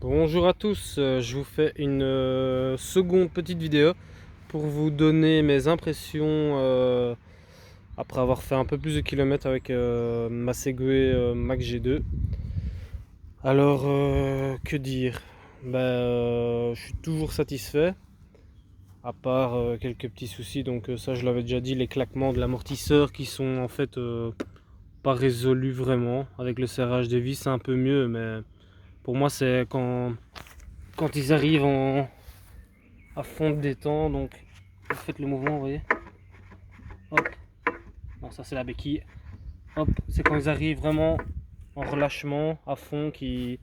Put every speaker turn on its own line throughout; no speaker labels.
Bonjour à tous, je vous fais une seconde petite vidéo pour vous donner mes impressions après avoir fait un peu plus de kilomètres avec ma Segway Max G2. Alors, que dire? Je suis toujours satisfait, à part quelques petits soucis, donc ça je l'avais déjà dit, les claquements de l'amortisseur qui sont en fait pas résolus vraiment. Avec le serrage des vis c'est un peu mieux, mais pour moi c'est quand ils arrivent à fond de détente, donc vous faites le mouvement, vous voyez, hop, bon ça c'est la béquille, hop, c'est quand ils arrivent vraiment en relâchement à fond qui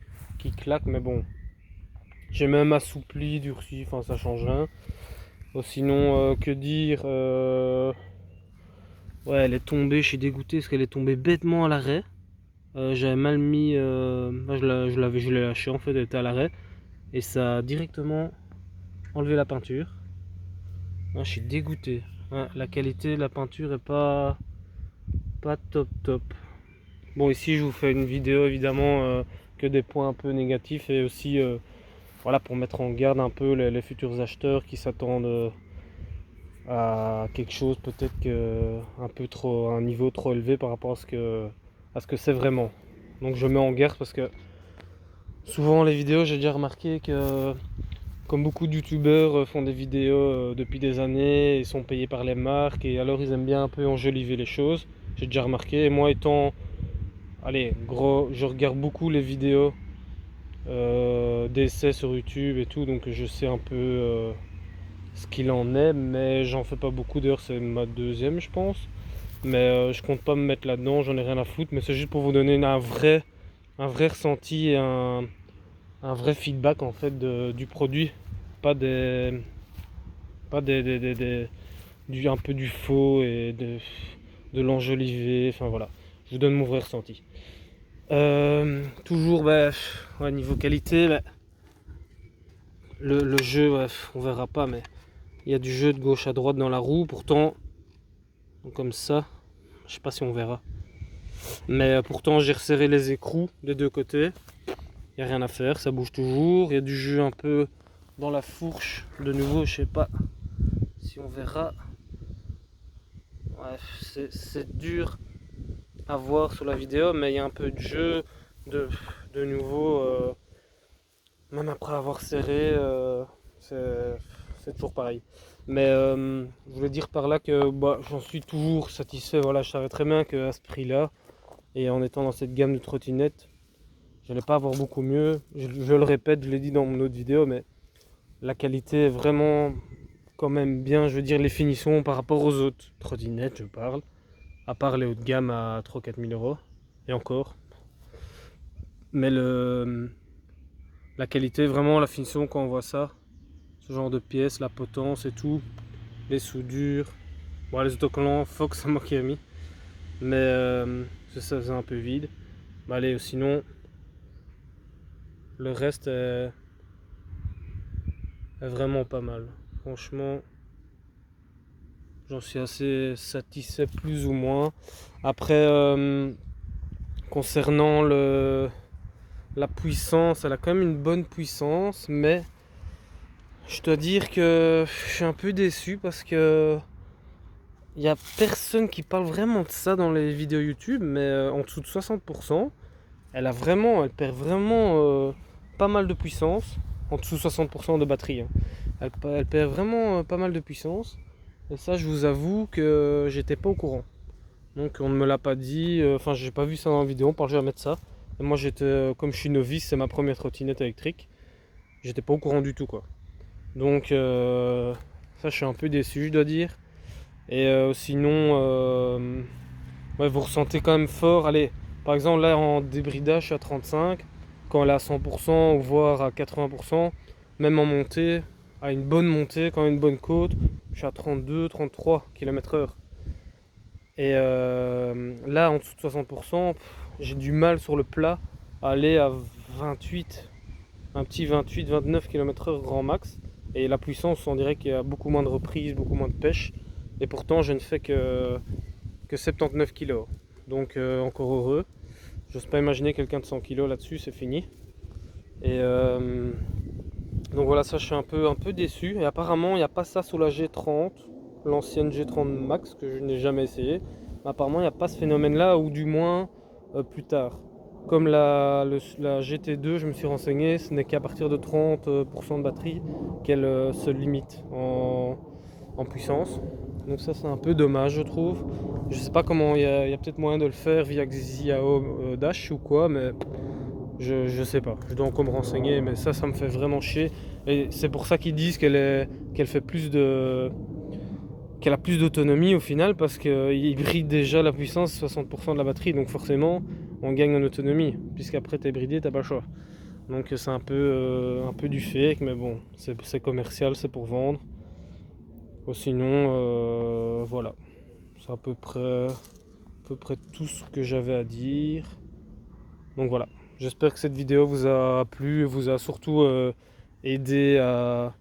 claquent, mais bon, j'ai même assoupli, durci, enfin ça change rien. Sinon, que dire, ouais, elle est tombée, je suis dégoûté parce qu'elle est tombée bêtement à l'arrêt. J'avais mal mis, je l'ai lâché en fait, elle était à l'arrêt et ça a directement enlevé la peinture. Je suis dégoûté. Ouais, la qualité de la peinture est pas top. Bon, ici je vous fais une vidéo évidemment que des points un peu négatifs et aussi voilà, pour mettre en garde un peu les futurs acheteurs qui s'attendent à quelque chose peut-être que un peu trop, un niveau trop élevé par rapport à ce que c'est vraiment. Donc je mets en garde parce que souvent les vidéos, j'ai déjà remarqué que comme beaucoup de youtubeurs font des vidéos depuis des années et sont payés par les marques, et alors ils aiment bien un peu enjoliver les choses. J'ai déjà remarqué, et moi étant, allez, gros, je regarde beaucoup les vidéos d'essais sur YouTube et tout, donc je sais un peu ce qu'il en est, mais j'en fais pas beaucoup. D'ailleurs c'est ma deuxième je pense, mais je compte pas me mettre là-dedans, j'en ai rien à foutre, mais c'est juste pour vous donner un vrai ressenti et un vrai feedback en fait du produit, pas des pas un peu du faux et de l'enjoliver, enfin voilà, je vous donne mon vrai ressenti. Toujours ouais, niveau qualité, le jeu, ouais, on verra pas, mais il y a du jeu de gauche à droite dans la roue, pourtant, comme ça, je sais pas si on verra, mais pourtant j'ai resserré les écrous des deux côtés, il n'y a rien à faire, ça bouge toujours, il y a du jeu un peu dans la fourche, de nouveau, je sais pas si on verra. Ouais, c'est dur à voir sur la vidéo, mais il y a un peu de jeu de, de nouveau, même après avoir serré, c'est toujours pareil. Mais je voulais dire par là que j'en suis toujours satisfait. Voilà, je savais très bien qu'à ce prix-là, et en étant dans cette gamme de trottinettes, je n'allais pas avoir beaucoup mieux. Je le répète, je l'ai dit dans mon autre vidéo, mais la qualité est vraiment quand même bien. Je veux dire, les finitions par rapport aux autres trottinettes, je parle. À part les hauts de gamme à 3 000 à 4 000 euros, et encore. Mais la qualité, vraiment la finition quand on voit ça, ce genre de pièces, la potence et tout, les soudures, bon les autocollants, Fox c'est moi qui ai mis, mais c'est un peu vide. Allez, sinon le reste est vraiment pas mal. Franchement, j'en suis assez satisfait plus ou moins. Après, concernant la puissance, elle a quand même une bonne puissance, mais je dois dire que je suis un peu déçu parce que il n'y a personne qui parle vraiment de ça dans les vidéos YouTube, mais en dessous de 60%, elle perd vraiment pas mal de puissance, en dessous de 60% de batterie, hein. Elle perd vraiment pas mal de puissance, et ça je vous avoue que j'étais pas au courant. Donc on ne me l'a pas dit, enfin j'ai pas vu ça dans la vidéo, on parle jamais de ça. Et moi j'étais, comme je suis novice, c'est ma première trottinette électrique, j'étais pas au courant du tout quoi. Donc ça je suis un peu déçu je dois dire. Et sinon, ouais, vous ressentez quand même fort. Allez, par exemple là en débridage je suis à 35, quand elle est à 100% ou voire à 80%, même en montée, à une bonne montée, quand une bonne côte, je suis à 32-33 km/h. Et là en dessous de 60%, j'ai du mal sur le plat à aller à 28, un petit 28-29 km/h grand max. Et la puissance, on dirait qu'il y a beaucoup moins de reprises, beaucoup moins de pêche. Et pourtant, je ne fais que 79 kg. Donc, encore heureux. J'ose pas imaginer quelqu'un de 100 kg là-dessus, c'est fini. Et donc voilà, ça je suis un peu déçu. Et apparemment, il n'y a pas ça sur la G30, l'ancienne G30 Max que je n'ai jamais essayé. Mais apparemment, il n'y a pas ce phénomène-là, ou du moins plus tard. Comme la GT2, je me suis renseigné, ce n'est qu'à partir de 30% de batterie qu'elle se limite en puissance. Donc ça c'est un peu dommage je trouve. Je sais pas comment, il y a peut-être moyen de le faire via Xiaomi Dash ou quoi, mais je sais pas. Je dois encore me renseigner, mais ça me fait vraiment chier. Et c'est pour ça qu'ils disent qu'elle fait plus de qu'elle a plus d'autonomie au final parce qu'il bride déjà la puissance 60% de la batterie, donc forcément on gagne en autonomie puisqu'après t'es bridé, t'as pas le choix. Donc c'est un peu du fake, mais bon, c'est commercial, c'est pour vendre. Ou sinon, voilà, c'est à peu près tout ce que j'avais à dire. Donc voilà, j'espère que cette vidéo vous a plu et vous a surtout aidé à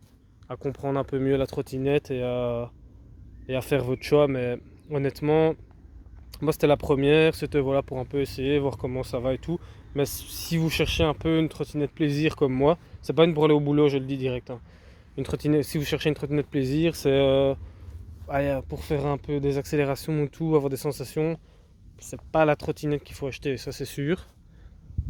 comprendre un peu mieux la trottinette et à faire votre choix. Mais honnêtement, moi c'était la première, c'était voilà pour un peu essayer, voir comment ça va et tout. Mais si vous cherchez un peu une trottinette plaisir comme moi, c'est pas une pour aller au boulot, je le dis direct, hein. Une trottinette, si vous cherchez une trottinette plaisir, c'est pour faire un peu des accélérations ou tout, avoir des sensations. C'est pas la trottinette qu'il faut acheter, ça c'est sûr.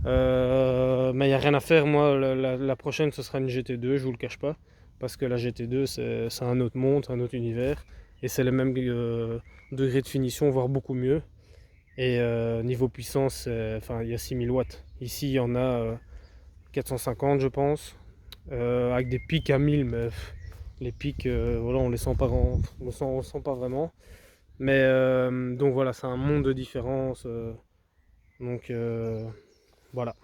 Mais il n'y a rien à faire, moi la prochaine ce sera une GT2, je vous le cache pas. Parce que la GT2 c'est un autre monde, un autre univers. Et c'est le même degré de finition, voire beaucoup mieux. Et niveau puissance, enfin, il y a 6000 watts. Ici il y en a 450 je pense. Avec des pics à 1000, mais les pics, voilà, on les sent pas, on sent pas vraiment. Mais donc voilà, c'est un monde de différence. Donc voilà.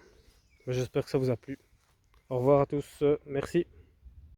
J'espère que ça vous a plu. Au revoir à tous. Merci.